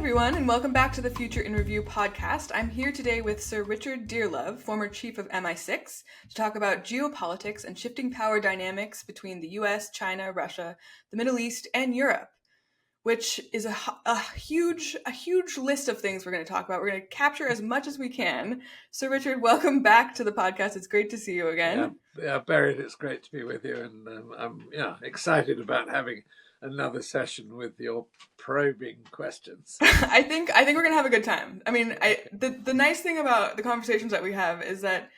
everyone, and welcome back to the Future in Review podcast. I'm here today with Sir Richard Dearlove, former chief of MI6, to talk about geopolitics and shifting power dynamics between the US, China, Russia, the Middle East, and Europe, which is a huge list of things we're going to talk about. We're going to capture as much as we can. Sir Richard, welcome back to the podcast. It's great to see you again. Yeah, Berit, it's great to be with you, and I'm excited about having another session with your probing questions. I think we're gonna have a good time. I mean, the nice thing about the conversations that we have is that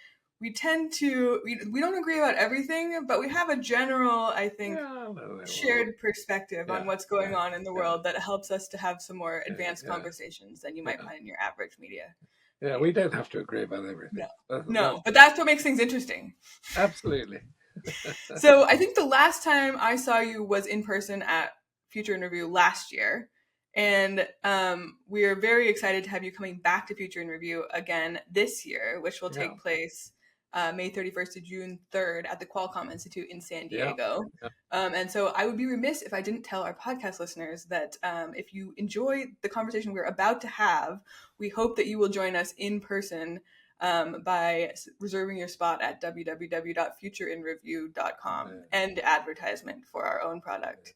we tend to we don't agree about everything, but we have a general, I think, shared perspective on what's going on in the world that helps us to have some more advanced conversations than you might find in your average media. Yeah, we don't have to agree about everything. No, but that's what makes things interesting. Absolutely. So I think the last time I saw you was in person at Future in Review last year. And we are very excited to have you coming back to Future in Review again this year, which will take place May 31st to June 3rd at the Qualcomm Institute in San Diego. And so I would be remiss if I didn't tell our podcast listeners that if you enjoy the conversation we're about to have, we hope that you will join us in person by reserving your spot at www.futureinreview.com and advertisement for our own product.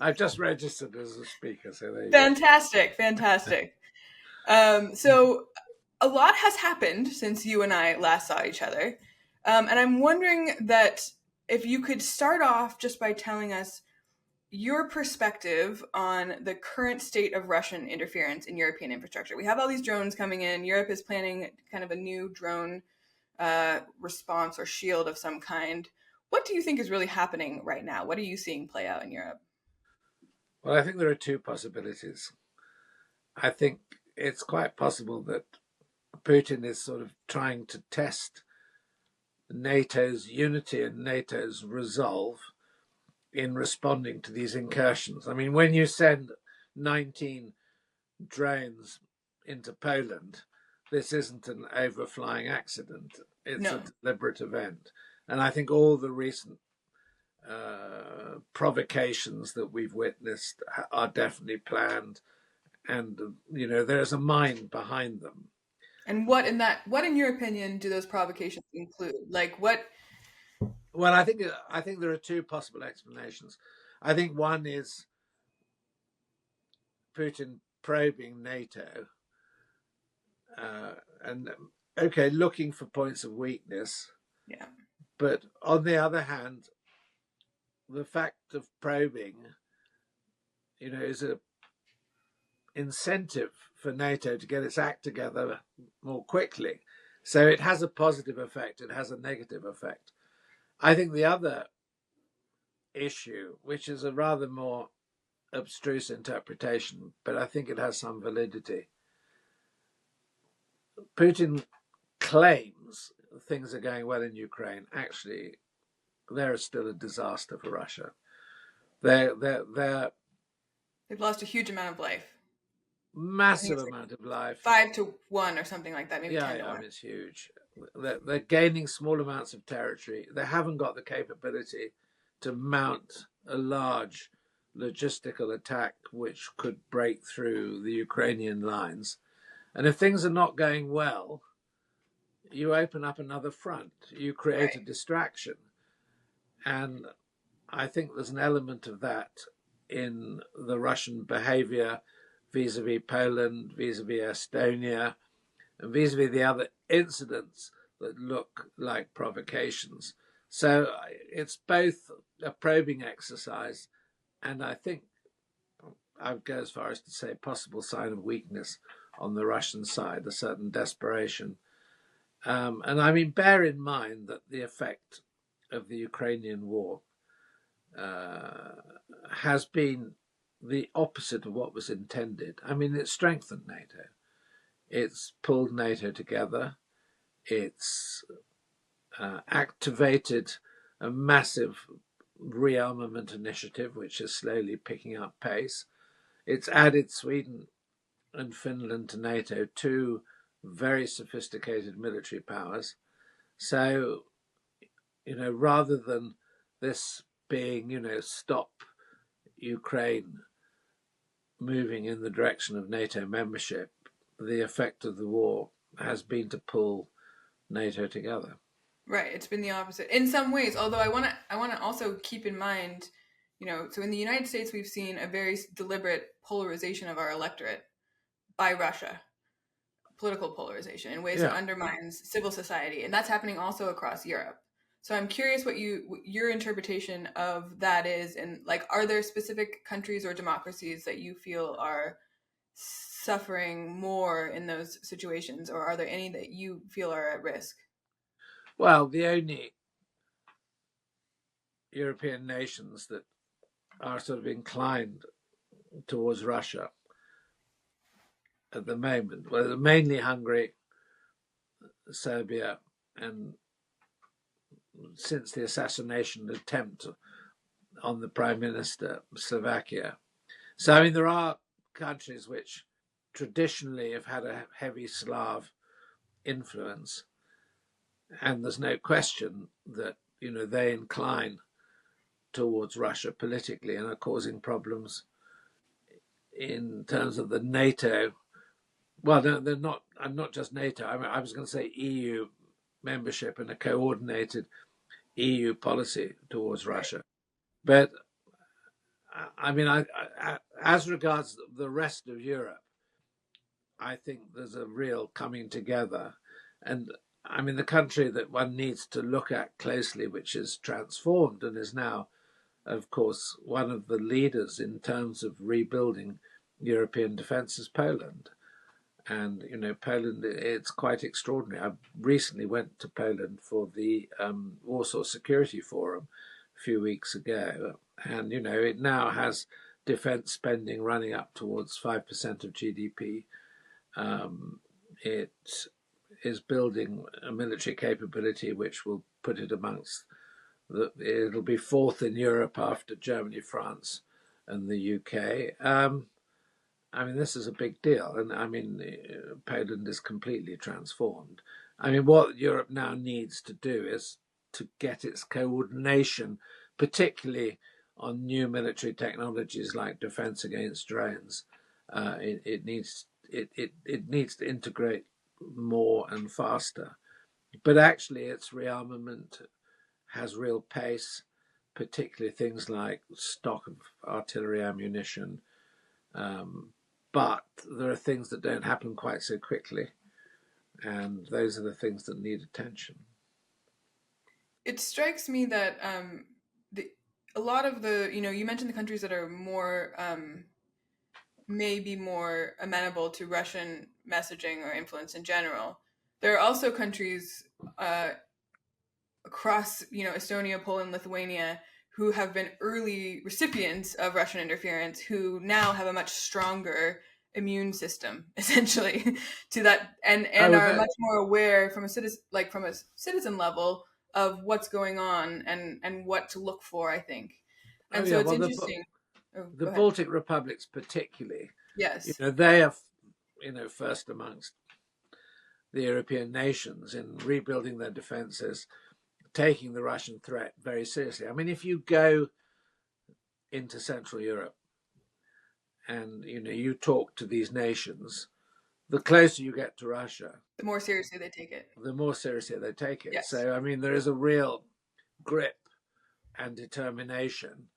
I've just registered as a speaker, so there you fantastic. So a lot has happened since you and I last saw each other. And I'm wondering that if you could start off just by telling us your perspective on the current state of Russian interference in European infrastructure. We have all these drones coming in. Europe is planning kind of a new drone response or shield of some kind. What do you think is really happening right now? What are you seeing play out in Europe? Well, I think there are two possibilities. I think it's quite possible that Putin is sort of trying to test NATO's unity and NATO's resolve in responding to these incursions. I mean, when you send 19 drones into Poland, this isn't an overflying accident. It's a deliberate event. And I think all the recent provocations that we've witnessed are definitely planned. And, there's a mind behind them. And what in your opinion do those provocations include? Like what? Well, I think there are two possible explanations. I think one is Putin probing NATO and looking for points of weakness. Yeah. But on the other hand, the fact of probing, is a incentive for NATO to get its act together more quickly. So it has a positive effect. It has a negative effect. I think the other issue, which is a rather more abstruse interpretation, but I think it has some validity. Putin claims things are going well in Ukraine. Actually, there is still a disaster for Russia. They've lost a huge amount of life. Massive amount of life. 5-1 or something like that. Maybe 10-1. Yeah, it's huge. They're gaining small amounts of territory. They haven't got the capability to mount a large logistical attack which could break through the Ukrainian lines. And if things are not going well, you open up another front. You create a distraction. And I think there's an element of that in the Russian behavior vis-a-vis Poland, vis-a-vis Estonia, and vis-a-vis the other incidents that look like provocations. So it's both a probing exercise and I think I would go as far as to say possible sign of weakness on the Russian side, a certain desperation. And I mean, bear in mind that the effect of the Ukrainian war has been the opposite of what was intended. I mean, it strengthened NATO. It's pulled NATO together. It's activated a massive rearmament initiative, which is slowly picking up pace. It's added Sweden and Finland to NATO, two very sophisticated military powers. So, rather than this being, stop Ukraine moving in the direction of NATO membership, the effect of the war has been to pull NATO together. Right, it's been the opposite in some ways. Although I want to also keep in mind, so in the United States we've seen a very deliberate polarization of our electorate by Russia, political polarization in ways that Yeah. undermines civil society, and that's happening also across Europe. So I'm curious what your interpretation of that is, and like, are there specific countries or democracies that you feel are suffering more in those situations, or are there any that you feel are at risk? Well, the only European nations that are sort of inclined towards Russia at the moment, well, mainly Hungary, Serbia, and since the assassination attempt on the Prime Minister, Slovakia. So, I mean, there are countries which traditionally have had a heavy Slav influence, and there's no question that, they incline towards Russia politically and are causing problems in terms of the NATO. Well, no, they're not. I'm not just NATO. I was going to say EU membership and a coordinated EU policy towards Right. Russia. But I mean, as regards the rest of Europe, I think there's a real coming together. And I mean, the country that one needs to look at closely, which is transformed and is now, of course, one of the leaders in terms of rebuilding European defence, is Poland. And Poland, it's quite extraordinary. I recently went to Poland for the Warsaw Security Forum a few weeks ago, and it now has defence spending running up towards 5% of GDP. It is building a military capability which will put it amongst it'll be fourth in Europe after Germany, France, and the UK. I mean, this is a big deal, and I mean, Poland is completely transformed. I mean, what Europe now needs to do is to get its coordination, particularly on new military technologies like defense against drones. It needs to integrate more and faster. But actually, its rearmament has real pace, particularly things like stock of artillery ammunition. But there are things that don't happen quite so quickly, and those are the things that need attention. It strikes me that a lot of you mentioned the countries that are more maybe more amenable to Russian messaging or influence in general. There are also countries across, Estonia, Poland, Lithuania, who have been early recipients of Russian interference, who now have a much stronger immune system, essentially, to that, and Oh, are much more aware from a citizen level of what's going on and what to look for, I think. And so yeah. it's Well, interesting. Oh, the go ahead. Baltic republics, particularly, Yes. they are, first amongst the European nations in rebuilding their defences, taking the Russian threat very seriously. I mean, if you go into Central Europe and you talk to these nations, the closer you get to Russia, The more seriously they take it. the more seriously they take it. Yes. So, I mean, there is a real grip and determination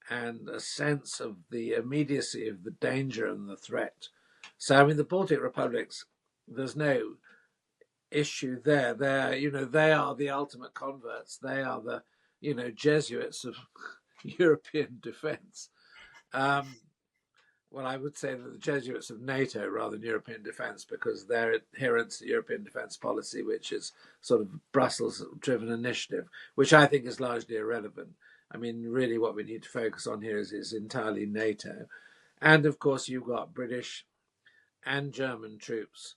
and a sense of the immediacy of the danger and the threat. So, I mean, the Baltic republics, there's no issue there. They are the ultimate converts. They are the, Jesuits of European defence. Well, I would say that the Jesuits of NATO rather than European defence, because their adherence to European defence policy, which is sort of Brussels-driven initiative, which I think is largely irrelevant. I mean, really what we need to focus on here is entirely NATO. And of course, you've got British and German troops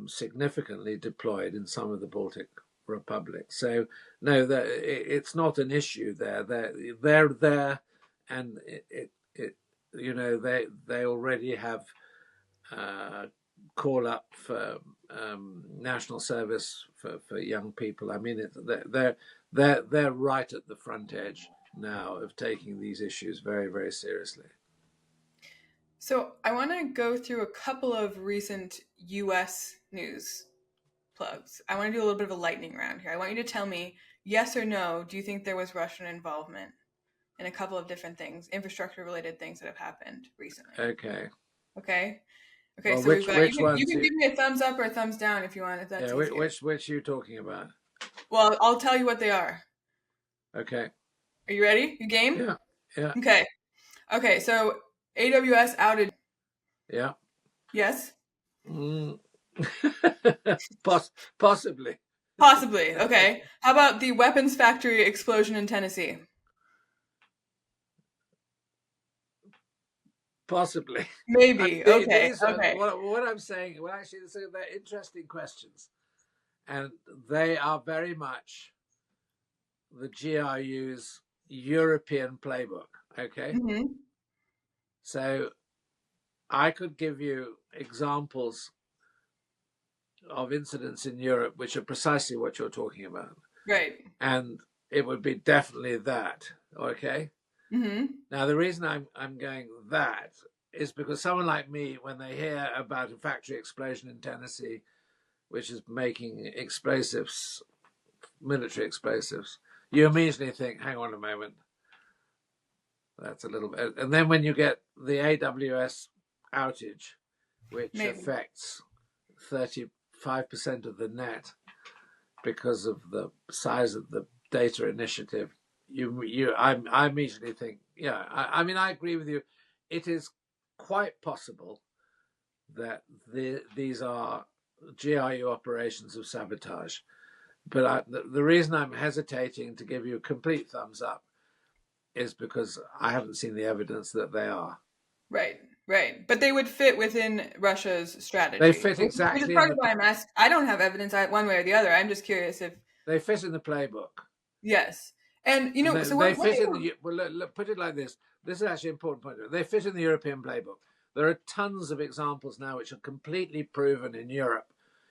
significantly deployed in some of the Baltic republics. So, no, it's not an issue there. They're there, and they already have call up for national service for young people. I mean, they're right at the front edge now of taking these issues very, very seriously. So I want to go through a couple of recent U.S. news plugs. I want to do a little bit of a lightning round here. I want you to tell me yes or no. Do you think there was Russian involvement in a couple of different things, infrastructure related things that have happened recently? Okay. Okay. Okay. Well, So we've got which you ones? can give me a thumbs up or a thumbs down if you want, if that's Yeah, easier. which are you talking about? Well, I'll tell you what they are. Okay. Are you ready? You game? Yeah. Yeah. Okay. Okay. So AWS outage. Yeah. Yes. Mm. Possibly. Possibly. Okay. How about the weapons factory explosion in Tennessee? Possibly. Maybe. Okay. These are Okay. what I'm saying. Well, actually, they're interesting questions, and they are very much the GRU's European playbook. Okay, Mm-hmm. so I could give you examples of incidents in Europe which are precisely what you're talking about, Right. and it would be definitely that. Okay. Mm-hmm. Now, the reason I'm going that is because someone like me, when they hear about a factory explosion in Tennessee, which is making explosives, military explosives, you immediately think, hang on a moment, that's a little bit. And then when you get the AWS outage, which Maybe. affects 35% of the net because of the size of the data initiative, I immediately think, yeah, I mean, I agree with you. It is quite possible that these are GRU operations of sabotage. But the reason I'm hesitating to give you a complete thumbs up is because I haven't seen the evidence that they are. Right. Right. But they would fit within Russia's strategy. They fit Which is exactly in part the. of why I'm asked. I don't have evidence one way or the other. I'm just curious if They fit in the playbook. yes. And you And know, so they one fit thing. in the. Well, put it like this. This is actually an important point. They fit in the European playbook. There are tons of examples now which are completely proven in Europe,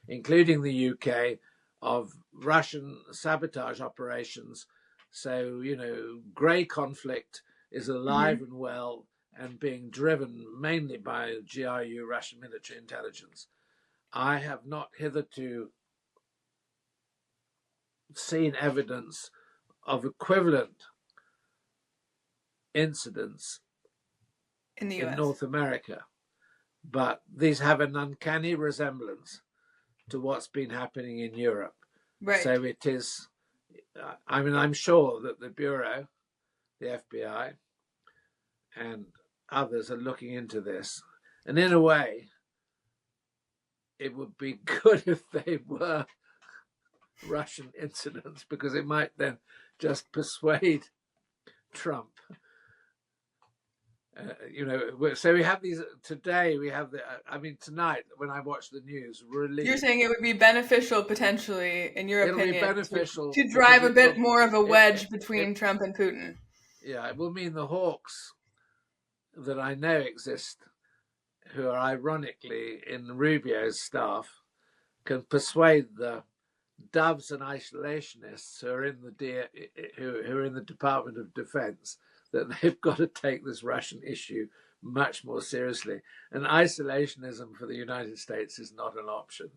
including the UK, of Russian sabotage operations. So, grey conflict is alive Mhm. and well and being driven mainly by GRU, Russian military intelligence. I have not hitherto seen evidence of equivalent incidents In the in U.S. North America, but these have an uncanny resemblance to what's been happening in Europe. Right. So it is, I mean, I'm sure that the Bureau, the FBI, and others are looking into this. And in a way, it would be good if they were Russian incidents because it might then just persuade Trump. So we have these today. We have I mean, tonight when I watch the news, You're relief. saying it would be beneficial potentially, in your It'll be opinion, beneficial to because drive a bit more of a wedge between it Trump and Putin. yeah, it will mean the hawks that I know exist, who are ironically in Rubio's staff, can persuade the doves and isolationists who are in who are in the Department of Defense that they've got to take this Russian issue much more seriously. And isolationism for the United States is not an option.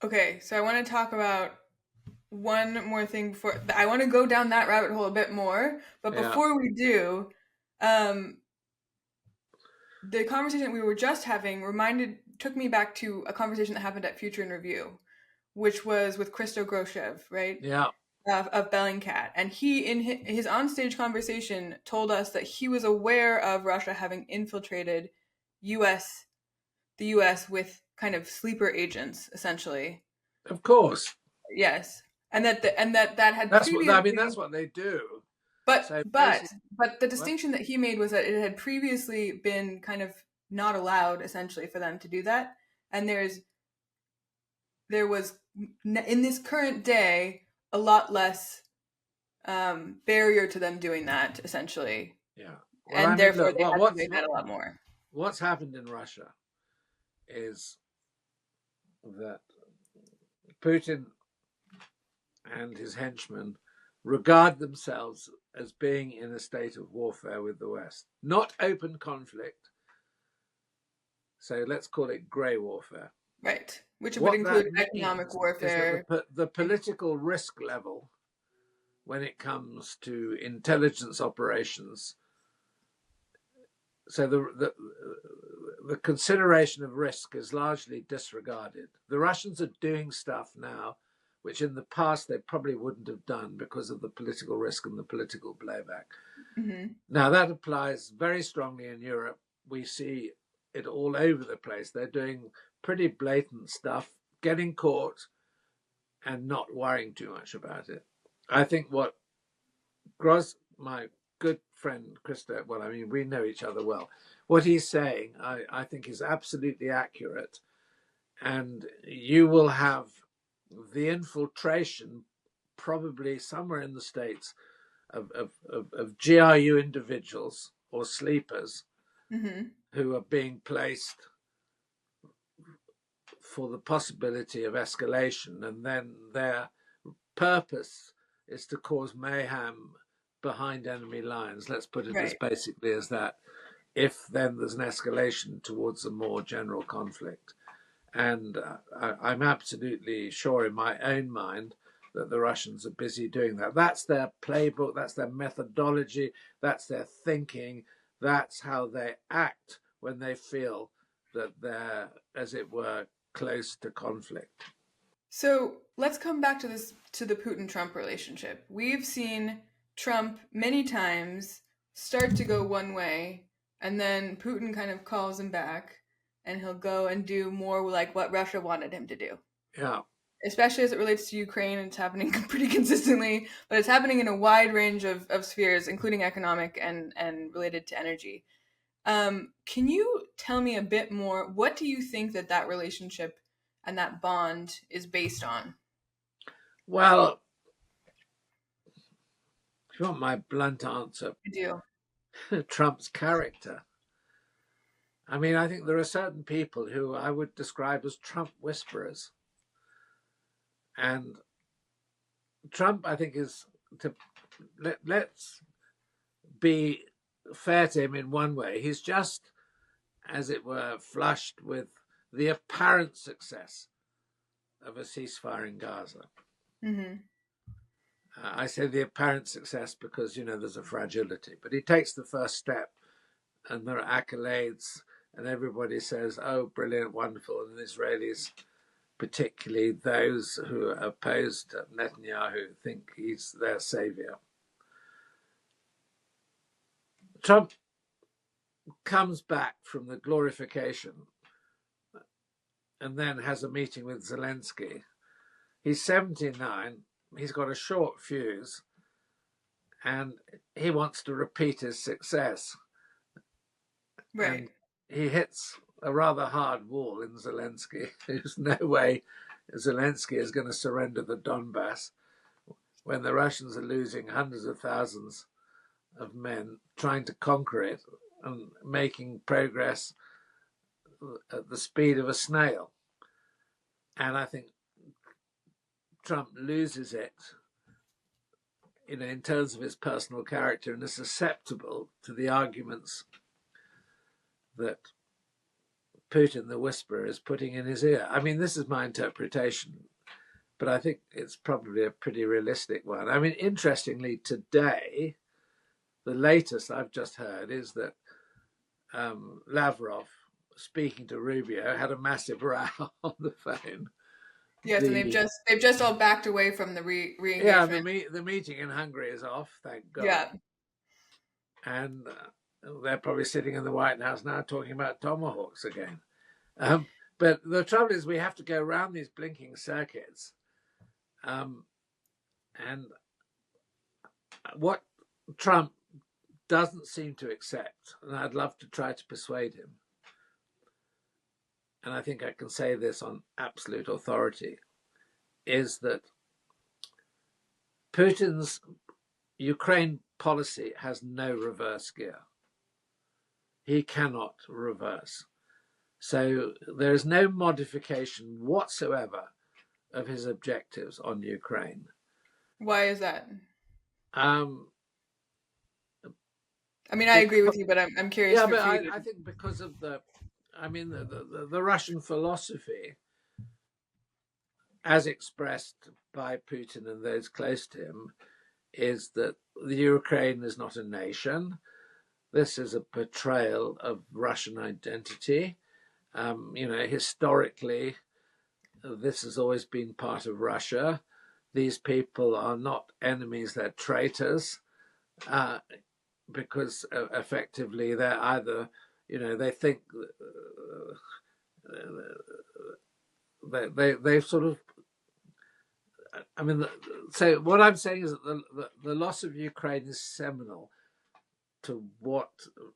Okay, so I want to talk about one more thing before I want to go down that rabbit hole a bit more. But Yeah, before we do, um, the conversation we were just having took me back to a conversation that happened at Future in Review, which was with Christo Groshev, right? yeah, Of Bellingcat, and he in his onstage conversation told us that he was aware of Russia having infiltrated U.S. the U.S. with kind of sleeper agents, essentially. of course. Yes, and that had That's what I mean. previously, That's what they do. but So but basically, but the what? distinction that he made was that it had previously been kind of not allowed, essentially, for them to do that, and there was in this current day a lot less barrier to them doing that, essentially, Yeah. Well, I and mean, therefore look, they had to do that a lot more. what's happened in Russia is that Putin and his henchmen regard themselves as being in a state of warfare with the West. Not open conflict, so let's call it grey warfare. Right. Which would What include that economic means is warfare. that the political risk level when it comes to intelligence operations, so the consideration of risk is largely disregarded. The Russians are doing stuff now which in the past they probably wouldn't have done because of the political risk and the political blowback. Mm-hmm. Now, that applies very strongly in Europe. We see it all over the place. They're doing pretty blatant stuff, getting caught and not worrying too much about it. I think what my good friend Krista, well, I mean, we know each other well. What he's saying, I think, is absolutely accurate. And you will have the infiltration, probably somewhere in the States, of GRU individuals or sleepers Mm-hmm. who are being placed for the possibility of escalation, and then their purpose is to cause mayhem behind enemy lines. Let's put it as Right. basically as that. If then there's an escalation towards a more general conflict. And I'm absolutely sure in my own mind that the Russians are busy doing that. That's their playbook, that's their methodology, that's their thinking, that's how they act when they feel that they're, as it were, close to conflict. So let's come back to the Putin-Trump relationship. We've seen Trump many times start to go one way, and then Putin kind of calls him back, and he'll go and do more like what Russia wanted him to do. Yeah. Especially as it relates to Ukraine, it's happening pretty consistently, but it's happening in a wide range of spheres, including economic and related to energy. Can you tell me a bit more? What do you think that relationship and that bond is based on? Well, if you want my blunt answer, I do. Trump's character. I mean, I think there are certain people who I would describe as Trump whisperers. And Trump, I think, is let's be fair to him in one way. He's just, as it were, flushed with the apparent success of a ceasefire in Gaza. Mm-hmm. I say the apparent success because, there's a fragility, but he takes the first step and there are accolades and everybody says, oh, brilliant, wonderful. And the Israelis, particularly those who are opposed to Netanyahu, think he's their savior. Trump comes back from the glorification and then has a meeting with Zelensky. He's 79, he's got a short fuse, and he wants to repeat his success. Right. And he hits a rather hard wall in Zelensky. There's no way Zelensky is going to surrender the Donbass when the Russians are losing hundreds of thousands of men trying to conquer it and making progress at the speed of a snail. And I think Trump loses it, in terms of his personal character, and is susceptible to the arguments that Putin, the whisperer, is putting in his ear. I mean, this is my interpretation, but I think it's probably a pretty realistic one. I mean, interestingly, today, the latest I've just heard is that Lavrov, speaking to Rubio, had a massive row on the phone. Yes, and they've just all backed away from the re-engagement. Yeah, the meeting in Hungary is off, thank God. Yeah. And they're probably sitting in the White House now talking about tomahawks again. But the trouble is we have to go around these blinking circuits. And what Trump doesn't seem to accept, and I'd love to try to persuade him, and I think I can say this on absolute authority, is that Putin's Ukraine policy has no reverse gear. He cannot reverse. So there is no modification whatsoever of his objectives on Ukraine. Why is that? I mean, I agree with you, but I'm curious Yeah, but for you I to. think because of the Russian philosophy, as expressed by Putin and those close to him, is that the Ukraine is not a nation. This is a betrayal of Russian identity. Historically, this has always been part of Russia. These people are not enemies, they're traitors, because effectively they're either, they think they sort of, I mean, so what I'm saying is that the loss of Ukraine is seminal to what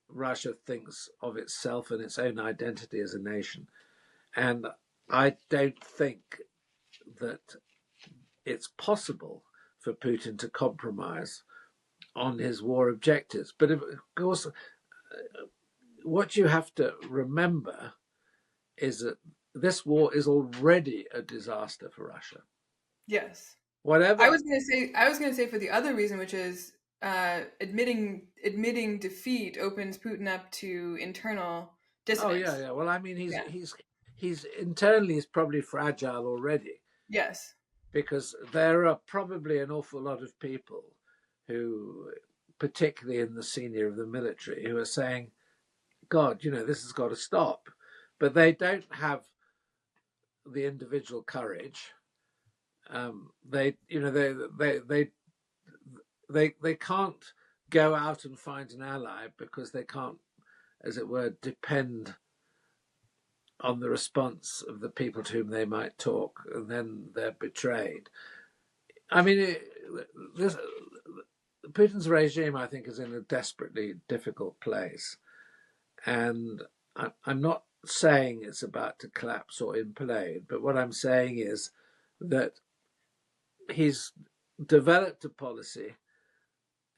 Russia thinks of itself and its own identity as a nation. And I don't think that it's possible for Putin to compromise on his war objectives. But of course, what you have to remember is that this war is already a disaster for Russia. Yes. I Whatever. was gonna say I was gonna say for the other reason, which is admitting defeat opens Putin up to internal Oh yeah, dissidence. yeah. Well, I mean, Yeah. he's internally is probably fragile already, Yes. because there are probably an awful lot of people who, particularly in the senior of the military, who are saying, God, this has got to stop. But they don't have the individual courage. They can't go out and find an ally, because they can't, as it were, depend on the response of the people to whom they might talk, and then they're betrayed. I mean, Putin's regime, I think, is in a desperately difficult place. And I'm not saying it's about to collapse or implode, but what I'm saying is that he's developed a policy,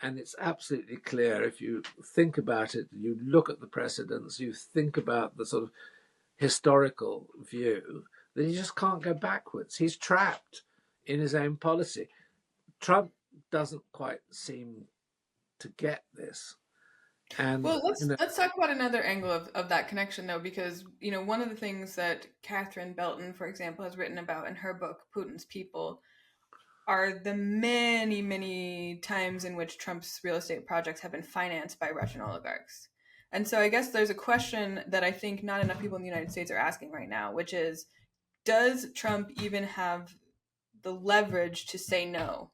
and it's absolutely clear if you think about it, you look at the precedents, you think about the sort of historical view, that he just can't go backwards. He's trapped in his own policy. Trump doesn't quite seem to get this. And Well, let's talk about another angle of that connection though, because one of the things that Catherine Belton, for example, has written about in her book Putin's People are the many, many times in which Trump's real estate projects have been financed by Russian oligarchs. And so I guess there's a question that I think not enough people in the United States are asking right now, which is, does Trump even have the leverage to say no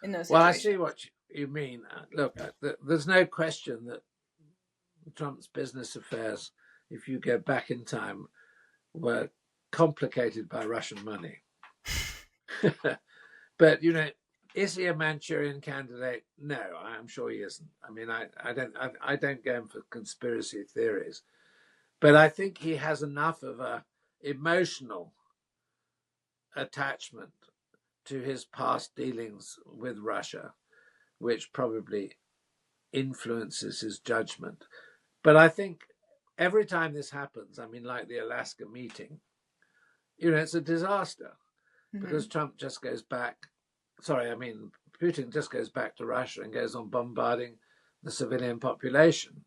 in those well, I see situations? what you mean. Look, there's no question that Trump's business affairs, if you go back in time, were complicated by Russian money. But is he a Manchurian candidate? No, I'm sure he isn't. I mean, I don't go in for conspiracy theories, but I think he has enough of a emotional attachment to his past dealings with Russia, which probably influences his judgment. But I think every time this happens, I mean, like the Alaska meeting, it's a disaster, because Mm-hmm. Trump just goes back. Sorry, I mean, Putin just goes back to Russia and goes on bombarding the civilian population.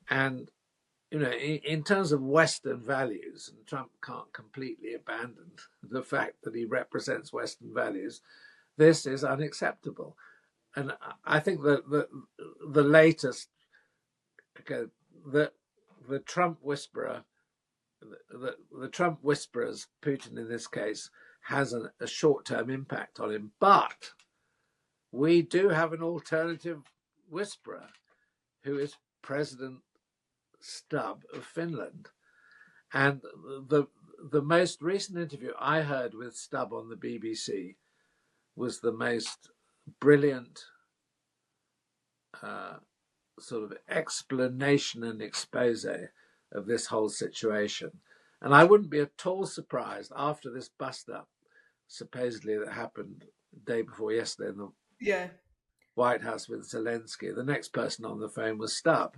And, in terms of Western values, and Trump can't completely abandon the fact that he represents Western values, this is unacceptable. And I think that the latest, okay, the Trump whisperer, the Trump whisperers, Putin in this case, has a short-term impact on him. But we do have an alternative whisperer, who is President Stubb of Finland. And the most recent interview I heard with Stubb on the BBC was the most brilliant sort of explanation and expose of this whole situation. And I wouldn't be at all surprised after this bust up, supposedly, that happened the day before yesterday in the Yeah. White House with Zelensky. The next person on the phone was Stubb.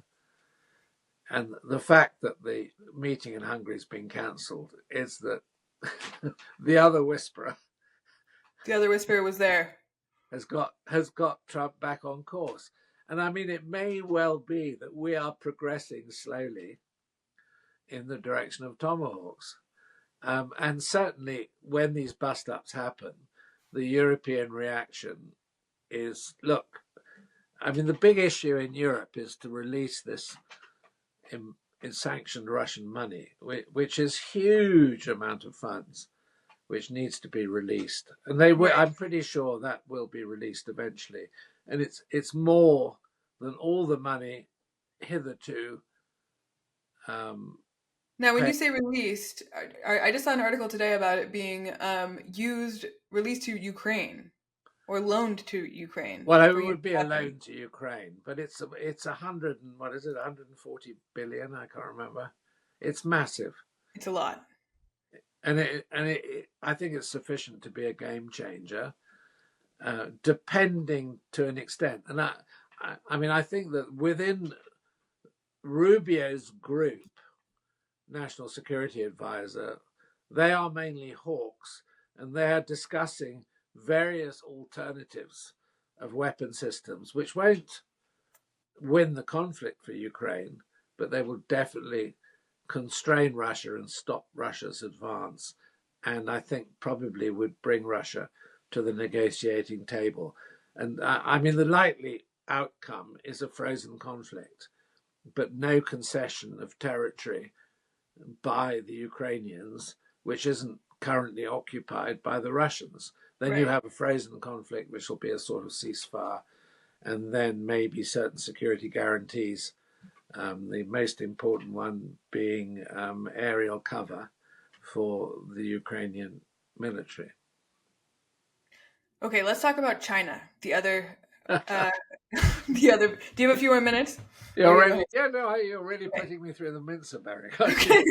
And the fact that the meeting in Hungary has been cancelled is that the other whisperer The other whisperer was there. has got Trump back on course. And I mean, it may well be that we are progressing slowly in the direction of tomahawks. And certainly when these bust ups happen, the European reaction is look, I mean, the big issue in Europe is to release this in sanctioned Russian money, which is huge amount of funds, which needs to be released, and they will. Right. I'm pretty sure that will be released eventually, and it's more than all the money hitherto. Now, when you say released, I just saw an article today about it being released to Ukraine or loaned to Ukraine. Well, it would be a loan to Ukraine, but it's 100 and what is it, 140 billion? I can't remember. It's massive. It's a lot, and I think it's sufficient to be a game changer, depending to an extent. And I mean, I think that within Rubio's group, National Security Advisor, they are mainly hawks, and they are discussing various alternatives of weapon systems, which won't win the conflict for Ukraine, but they will definitely constrain Russia and stop Russia's advance, and I think probably would bring Russia to the negotiating table. And I mean, the likely outcome is a frozen conflict, but no concession of territory by the Ukrainians, which isn't currently occupied by the Russians. Then right. You have a frozen conflict, which will be a sort of ceasefire, and then maybe certain security guarantees, the most important one being aerial cover for the Ukrainian military. Okay, let's talk about China. The other. Do you have a few more minutes? You're really putting me through the mincer, Berit. Okay.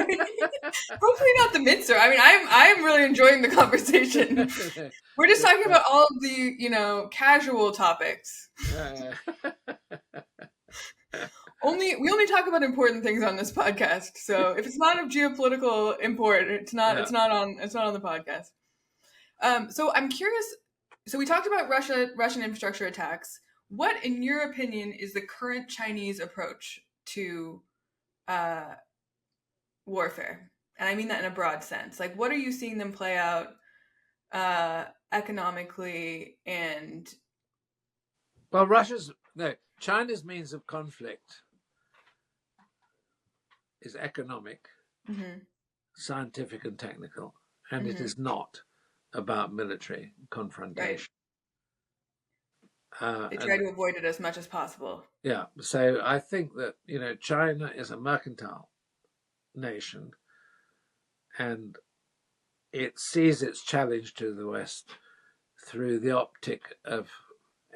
Hopefully not the mincer. I mean, I'm really enjoying the conversation. We're just talking about all of the, casual topics. We only talk about important things on this podcast. So if it's not of geopolitical import, it's not on the podcast. So I'm curious. So we talked about Russian infrastructure attacks. What, in your opinion, is the current Chinese approach to warfare? And I mean that in a broad sense. Like, what are you seeing them play out economically and? Well, China's means of conflict is economic, scientific, and technical, and it is not about military confrontation. Right. They try to avoid it as much as possible. Yeah, so I think that China is a mercantile nation, and it sees its challenge to the West through the optic of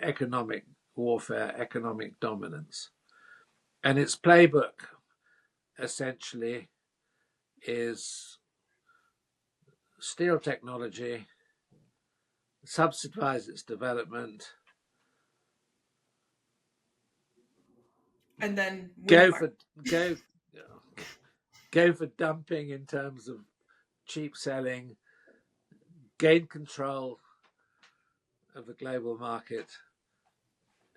economic warfare, economic dominance, and its playbook essentially is steal technology, subsidize its development, and then go for dumping in terms of cheap selling, gain control of the global market,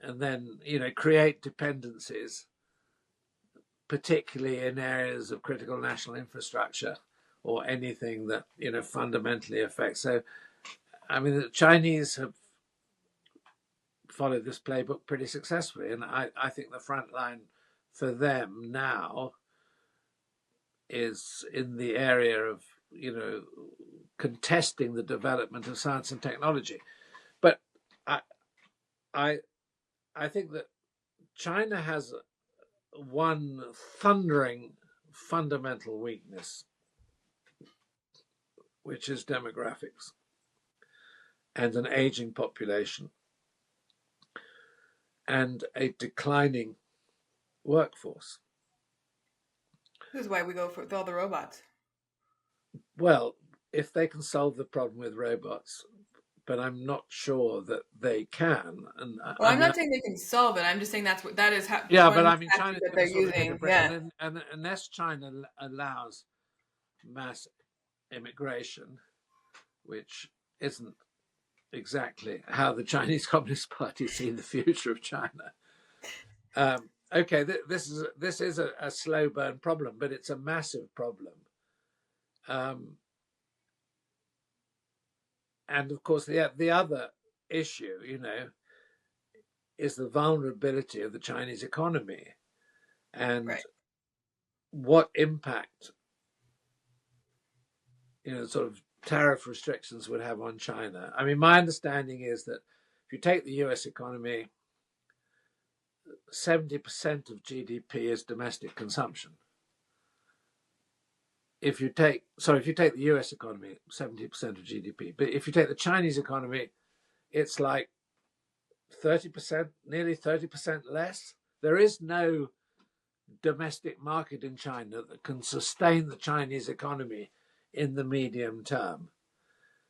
and then create dependencies, particularly in areas of critical national infrastructure or anything that fundamentally affects. So, I mean, the Chinese have followed this playbook pretty successfully, and I think the front line for them now is in the area of contesting the development of science and technology. But I think that China has one thundering fundamental weakness, which is demographics and an aging population and a declining workforce. This is why we go with all the robots. Well, if they can solve the problem with robots, but I'm not sure that they can. And I'm not saying they can solve it. I'm just saying that is how. Yeah, but I mean, China's that they're using. And unless China allows mass immigration, which isn't exactly how the Chinese Communist Party see the future of China, Okay, this is a slow burn problem, but it's a massive problem. And of course, the other issue, is the vulnerability of the Chinese economy and Right. what impact, sort of tariff restrictions would have on China. I mean, my understanding is that if you take the US economy, 70% of GDP is domestic consumption. If you take the US economy, 70% of GDP, but if you take the Chinese economy, it's like 30%, nearly 30% less. There is no domestic market in China that can sustain the Chinese economy in the medium term,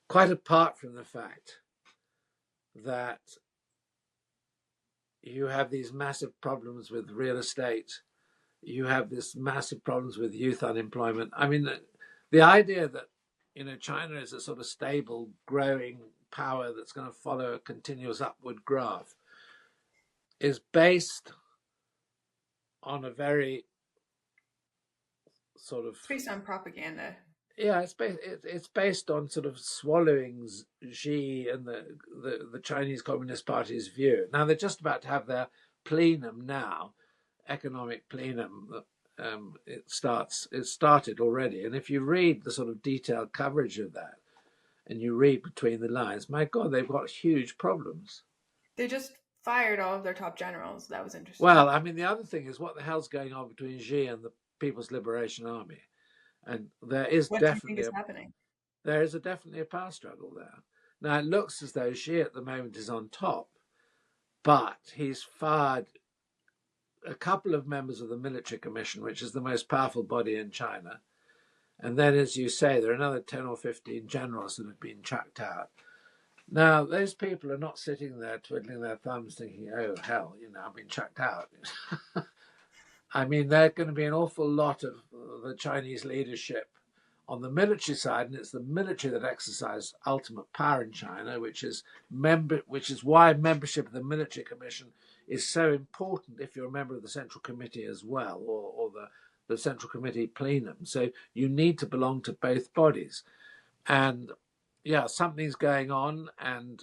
quite apart from the fact that you have these massive problems with real estate, you have this massive problems with youth unemployment. I mean, the idea that China is a sort of stable, growing power that's going to follow a continuous upward graph is based on a very sort of It's based on propaganda. it's based on sort of swallowing Xi and the Chinese Communist Party's view. Now they're just about to have their plenum now, economic plenum. It started already, and if you read the sort of detailed coverage of that, and you read between the lines, my God, they've got huge problems. They just fired all of their top generals. That was interesting. Well, I mean, the other thing is what the hell's going on between Xi and the People's Liberation Army, and What do you think is happening? there is definitely a power struggle there. Now it looks as though Xi at the moment is on top, but he's fired a couple of members of the military commission, which is the most powerful body in China. And then, as you say, there are another 10 or 15 generals that have been chucked out. Now, those people are not sitting there twiddling their thumbs thinking, oh, hell, I've been chucked out. I mean, there's going to be an awful lot of the Chinese leadership on the military side, and it's the military that exercises ultimate power in China, which is why membership of the military commission is so important if you're a member of the Central Committee as well, or the Central Committee plenum. So you need to belong to both bodies. And yeah, something's going on, and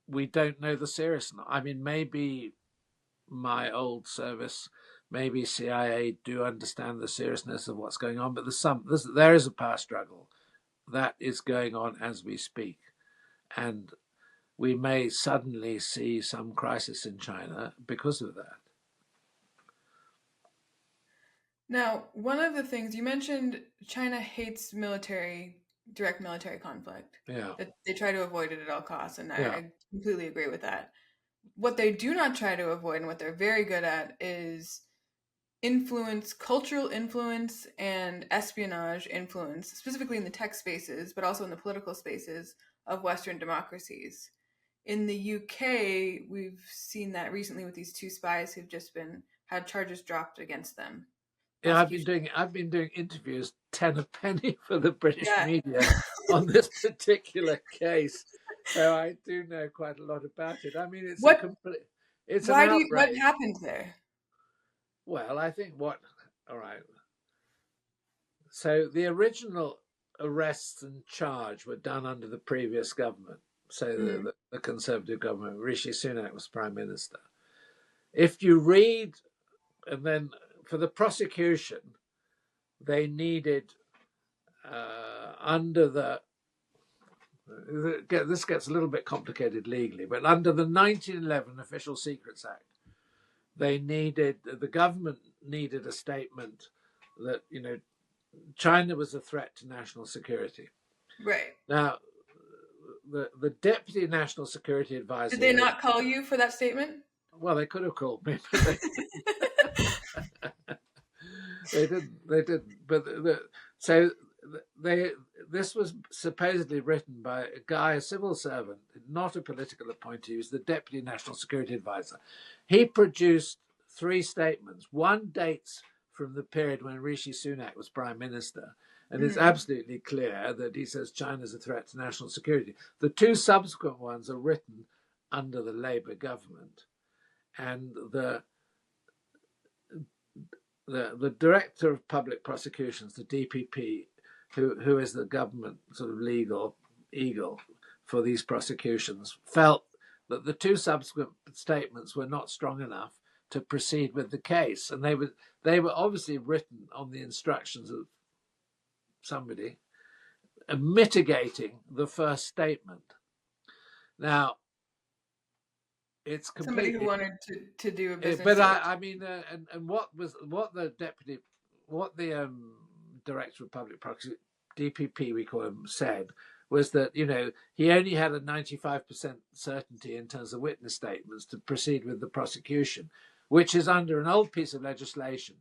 we don't know the seriousness. I mean, maybe my old service, maybe CIA do understand the seriousness of what's going on, but there is a power struggle that is going on as we speak, and we may suddenly see some crisis in China because of that. Now, one of the things you mentioned, China hates direct military conflict. Yeah. That they try to avoid it at all costs, and Yeah. I completely agree with that. What they do not try to avoid, and what they're very good at, is cultural influence and espionage influence, specifically in the tech spaces, but also in the political spaces of Western democracies. In the UK, we've seen that recently with these two spies who've just had charges dropped against them. Yeah, I've been doing interviews 10 a penny for the British Yeah. media on this particular case, so I do know quite a lot about it. I mean, it's an outrage. What happened there? Well, I think all right. So the original arrests and charge were done under the previous government. So the Conservative government, Rishi Sunak was Prime Minister. If you read, and then for the prosecution, they needed this gets a little bit complicated legally, but under the 1911 Official Secrets Act, the government needed a statement that China was a threat to national security. Right. Now, the deputy national security advisor. Did they not call you for that statement? Well, they could have called me, but they didn't. But this was supposedly written by a guy, a civil servant, not a political appointee. He was the deputy national security advisor. He produced 3 statements. One dates from the period when Rishi Sunak was prime minister, and it's absolutely clear that he says China's a threat to national security. The 2 subsequent ones are written under the Labour government, and the director of public prosecutions, the DPP, who is the government sort of legal eagle for these prosecutions, felt that the two subsequent statements were not strong enough to proceed with the case, and they were obviously written on the instructions of somebody, mitigating the first statement. Now, it's Somebody who completely. wanted to do a business But deal. I mean, and what the director of public prosecution, DPP we call him, said was that he only had a 95% certainty in terms of witness statements to proceed with the prosecution, which is under an old piece of legislation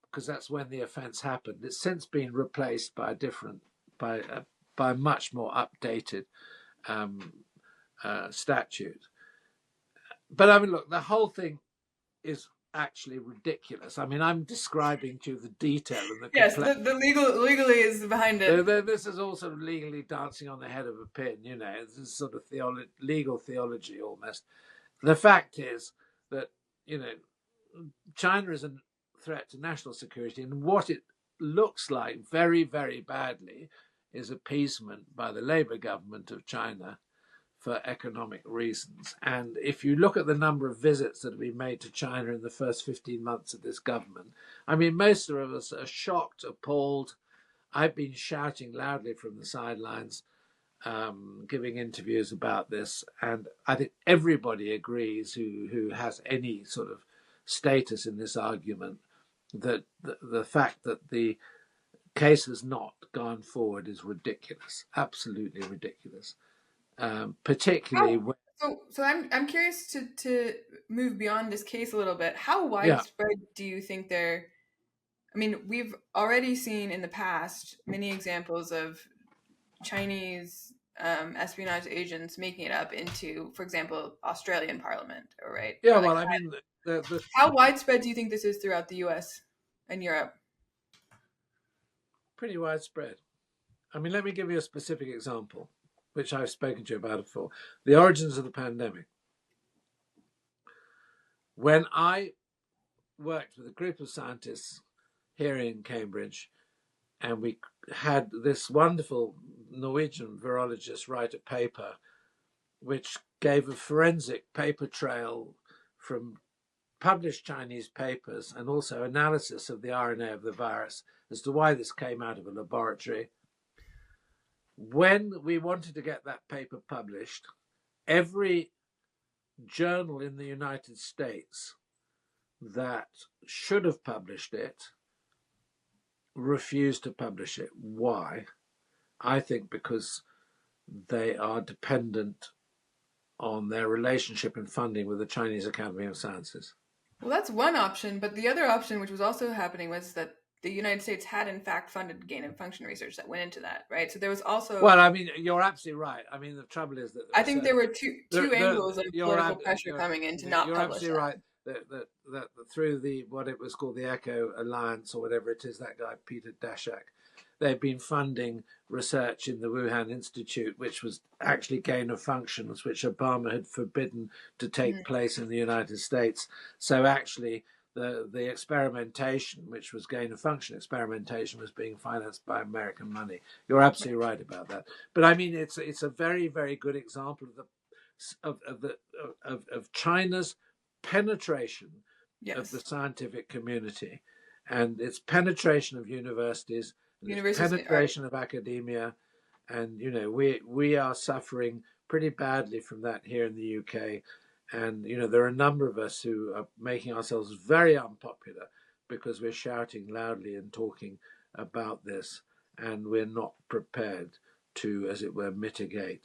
because that's when the offence happened. It's since been replaced by by a much more updated um, statute. But I mean, look, the whole thing is actually ridiculous. I mean, I'm describing to you the detail and the Yes, complexity. the legally is behind it. This is all sort of legally dancing on the head of a pin, This is sort of legal theology almost. The fact is that, China is a threat to national security, and what it looks like very, very badly is appeasement by the Labour government of China for economic reasons. And if you look at the number of visits that have been made to China in the first 15 months of this government, I mean, most of us are shocked, appalled. I've been shouting loudly from the sidelines, giving interviews about this. And I think everybody agrees who has any sort of status in this argument that the fact that the case has not gone forward is ridiculous, absolutely ridiculous. Particularly when, So I'm curious to move beyond this case a little bit. How yeah, widespread do you think they're? I mean, we've already seen in the past many examples of Chinese espionage agents making it up into, for example, Australian Parliament, right? yeah. Or like, Well, I mean, the how widespread do you think this is throughout the U.S. and Europe? pretty widespread. I mean, let me give you a specific example, which I've spoken to you about before. The origins of the pandemic. When I worked with a group of scientists here in Cambridge, and we had this wonderful Norwegian virologist write a paper which gave a forensic paper trail from published Chinese papers and also analysis of the RNA of the virus as to why this came out of a laboratory. When we wanted to get that paper published, every journal in the United States that should have published it refused to publish it. Why? I think because they are dependent on their relationship and funding with the Chinese Academy of Sciences. Well, that's one option, but the other option, which was also happening, was that the United States had in fact funded gain of function research that went into that, right? So there was also. Well, I mean, you're absolutely right. I mean, the trouble is that I think there were two angles of political pressure coming in to not you're publish absolutely that. right that through what it was called the Echo Alliance or whatever it is, that guy Peter Daszak, they've been funding research in the Wuhan Institute, which was actually gain of functions, which Obama had forbidden to take place in the United States. So actually, the experimentation, which was gain of function experimentation, was being financed by American money. You're absolutely right about that. But I mean, it's a very, very good example of China's penetration of the scientific community and its penetration of universities, and its penetration of academia. And we are suffering pretty badly from that here in the UK. And there are a number of us who are making ourselves very unpopular because we're shouting loudly and talking about this, and we're not prepared to, as it were, mitigate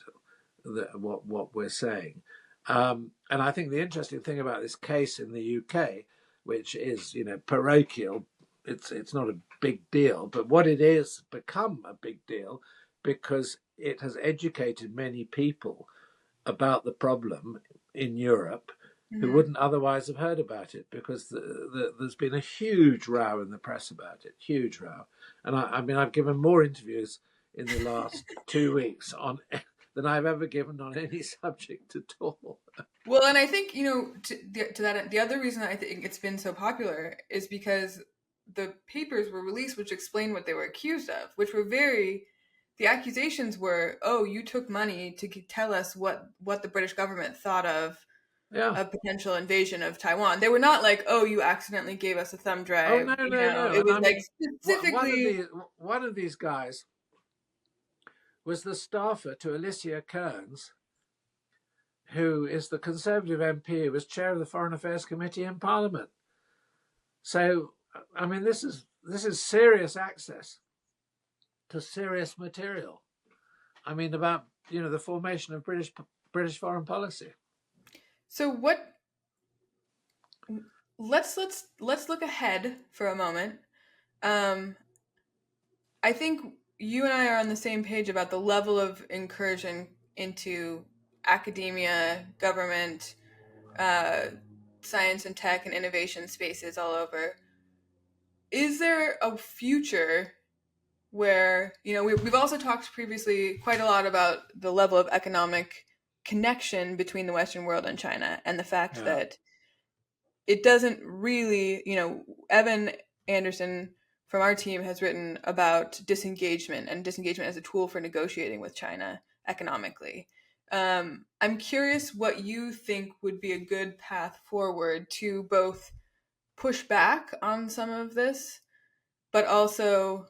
what we're saying. And I think the interesting thing about this case in the UK, which is parochial, it's not a big deal, but what it is become a big deal because it has educated many people about the problem in Europe who wouldn't otherwise have heard about it, because there's been a huge row in the press about it, huge row. And I mean, I've given more interviews in the last 2 weeks on than I've ever given on any subject at all. Well, and I think, to that, the other reason I think it's been so popular is because the papers were released which explained what they were accused of, which were the accusations were, oh, you took money to tell us what the British government thought of Yeah. a potential invasion of Taiwan. They were not like, oh, you accidentally gave us a thumb Oh drive. no, no, no. It And was I like mean, specifically. one of these guys was the staffer to Alicia Kearns, who is the Conservative MP who was chair of the Foreign Affairs Committee in Parliament. So, I mean, this is serious access to serious material. I mean, about the formation of British foreign policy. So what? Let's look ahead for a moment. I think you and I are on the same page about the level of incursion into academia, government, uh, science and tech and innovation spaces all over. Is there a future where, we've also talked previously quite a lot about the level of economic connection between the Western world and China, and the fact Yeah. that it doesn't really, Evan Anderson from our team has written about disengagement and disengagement as a tool for negotiating with China economically. I'm curious what you think would be a good path forward to both push back on some of this, but also,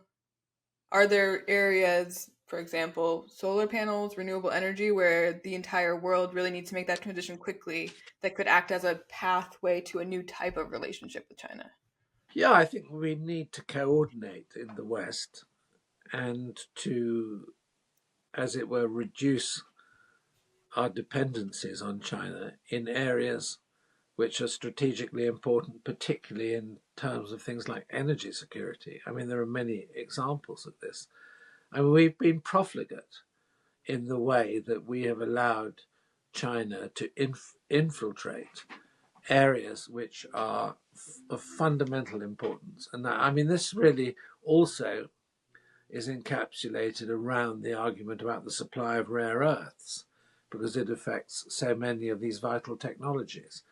are there areas, for example, solar panels, renewable energy, where the entire world really needs to make that transition quickly, that could act as a pathway to a new type of relationship with China? Yeah, I think we need to coordinate in the West and to, as it were, reduce our dependencies on China in areas which are strategically important, particularly in terms of things like energy security. I mean, there are many examples of this. I mean, we've been profligate in the way that we have allowed China to infiltrate areas which are of fundamental importance. And I mean, this really also is encapsulated around the argument about the supply of rare earths, because it affects so many of these vital technologies.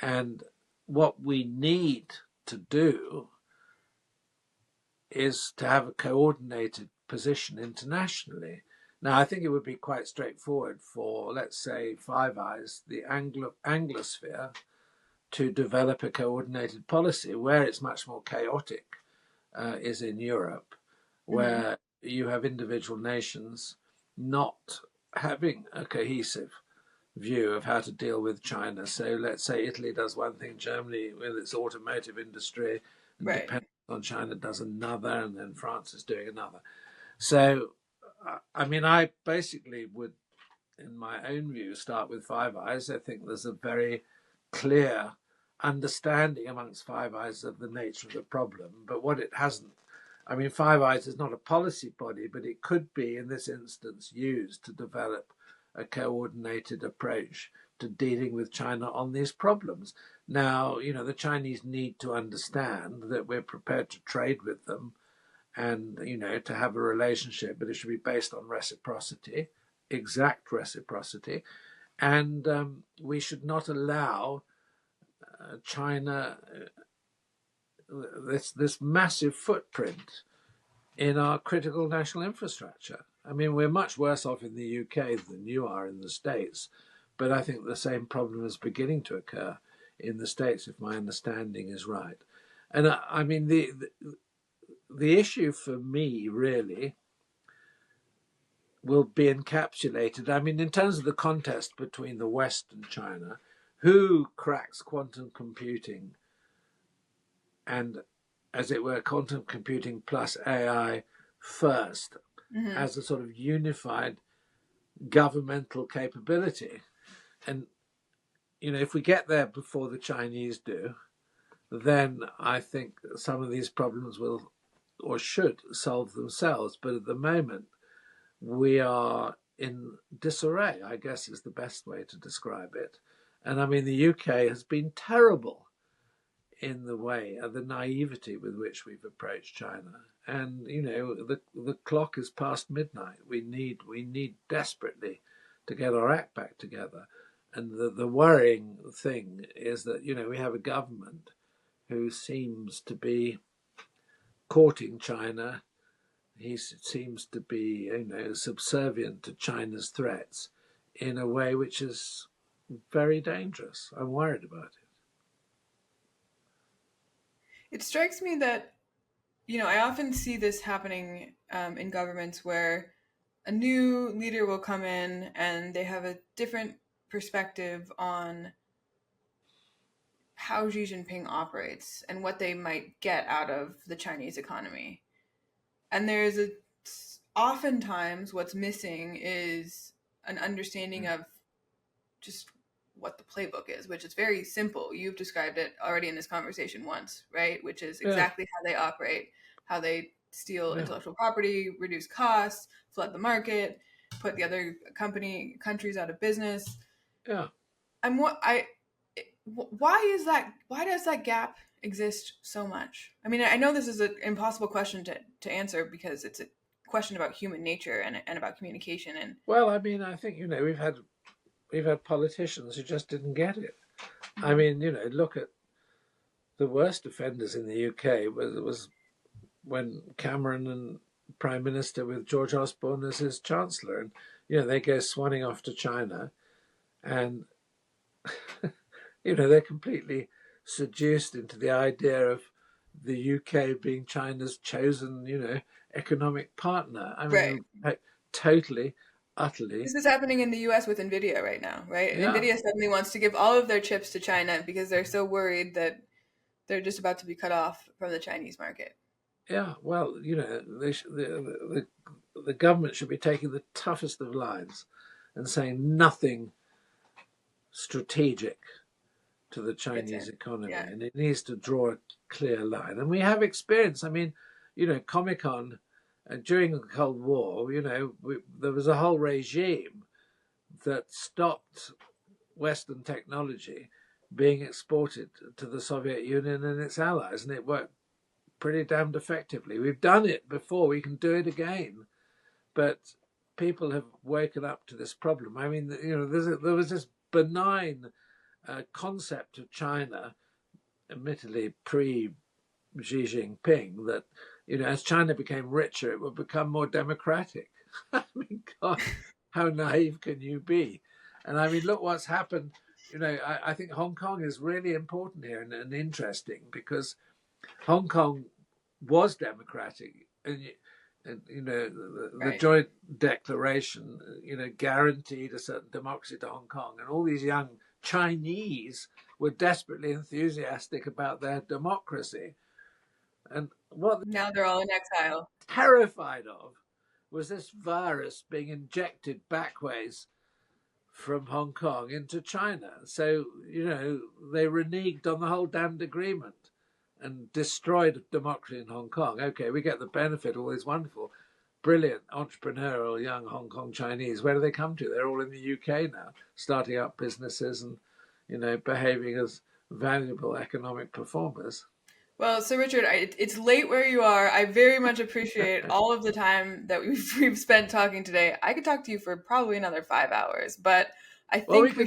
And what we need to do is to have a coordinated position internationally. Now, I think it would be quite straightforward for, let's say, Five Eyes, the Anglosphere, to develop a coordinated policy. Where it's much more chaotic is in Europe, where you have individual nations not having a cohesive view of how to deal with China. So let's say Italy does one thing, Germany with its automotive industry and Right. depending on China does another, and then France is doing another. So, I mean, I basically would, in my own view, start with Five Eyes. I think there's a very clear understanding amongst Five Eyes of the nature of the problem, but what it hasn't. I mean, Five Eyes is not a policy body, but it could be, in this instance, used to develop a coordinated approach to dealing with China on these problems. Now, the Chinese need to understand that we're prepared to trade with them and, to have a relationship, but it should be based on reciprocity, exact reciprocity. And we should not allow China this massive footprint in our critical national infrastructure. I mean, we're much worse off in the UK than you are in the States, but I think the same problem is beginning to occur in the States, if my understanding is right. And I mean, the issue for me really will be encapsulated. I mean, in terms of the contest between the West and China, who cracks quantum computing and, as it were, quantum computing plus AI first as a sort of unified governmental capability. And, if we get there before the Chinese do, then I think some of these problems will or should solve themselves. But at the moment, we are in disarray, I guess is the best way to describe it. And I mean, the UK has been terrible in the way, the naivety with which we've approached China. And the clock is past midnight. We need desperately to get our act back together. And the worrying thing is that we have a government who seems to be courting China. He seems to be subservient to China's threats in a way which is very dangerous. I'm worried about it. It strikes me that, I often see this happening in governments where a new leader will come in and they have a different perspective on how Xi Jinping operates and what they might get out of the Chinese economy. And oftentimes what's missing is an understanding of just what the playbook is, which is very simple. You've described it already in this conversation once, right? Which is exactly how they operate, how they steal intellectual property, reduce costs, flood the market, put the other countries out of business. Yeah. And why does that gap exist so much? I mean, I know this is an impossible question to answer because it's a question about human nature and about communication. And well, I mean, I think we've had politicians who just didn't get it. I mean, look at the worst offenders in the UK was when Cameron and Prime Minister with George Osborne as his Chancellor, and they go swanning off to China, and they're completely seduced into the idea of the UK being China's chosen, economic partner. I mean, totally, utterly. This is happening in the US with NVIDIA right now, right? Yeah. NVIDIA suddenly wants to give all of their chips to China because they're so worried that they're just about to be cut off from the Chinese market. Yeah, well, the government should be taking the toughest of lines and saying nothing strategic to the Chinese economy, and it needs to draw a clear line. And we have experience. I mean, Comic-Con during the Cold War, there was a whole regime that stopped Western technology being exported to the Soviet Union and its allies, and it worked pretty damned effectively. We've done it before, we can do it again, but people have woken up to this problem. I mean, there was this benign concept of China, admittedly pre-Xi Jinping, that as China became richer, it would become more democratic. I mean, God, how naive can you be? And I mean, look what's happened. I think Hong Kong is really important here and interesting, because Hong Kong was democratic, and the joint declaration, guaranteed a certain democracy to Hong Kong, and all these young Chinese were desperately enthusiastic about their democracy. And what now they're all in exile. Terrified of was this virus being injected backways from Hong Kong into China. So, they reneged on the whole damned agreement and destroyed democracy in Hong Kong. Okay, we get the benefit of all these wonderful, brilliant, entrepreneurial young Hong Kong Chinese. Where do they come to? They're all in the UK now, starting up businesses and, behaving as valuable economic performers. Well, Sir Richard, it's late where you are. I very much appreciate all of the time that we've spent talking today. I could talk to you for probably another 5 hours, but I think we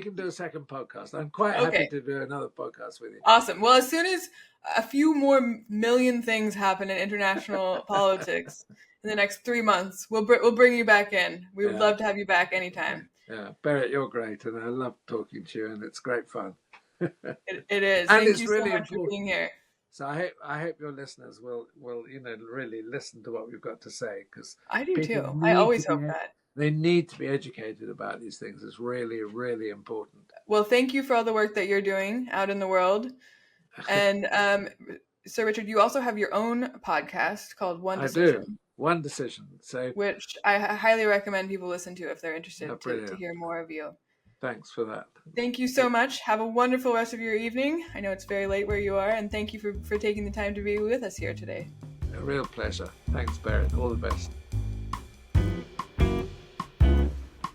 can do a second podcast. I'm quite happy to do another podcast with you. Awesome. Well, as soon as a few more million things happen in international politics in the next 3 months, we'll bring you back in. We would love to have you back anytime. Yeah, Berit, you're great, and I love talking to you, and it's great fun. It is. And thank you so much for being here. So I hope your listeners will really listen to what we've got to say, because I do too. I always hope that. They need to be educated about these things. It's really, really important. Well, thank you for all the work that you're doing out in the world. And Sir Richard, you also have your own podcast called One Decision. I do. One Decision. Which I highly recommend people listen to if they're interested to hear more of you. Thanks for that. Thank you so much. Have a wonderful rest of your evening. I know it's very late where you are, and thank you for taking the time to be with us here today. A real pleasure. Thanks, Berit. All the best.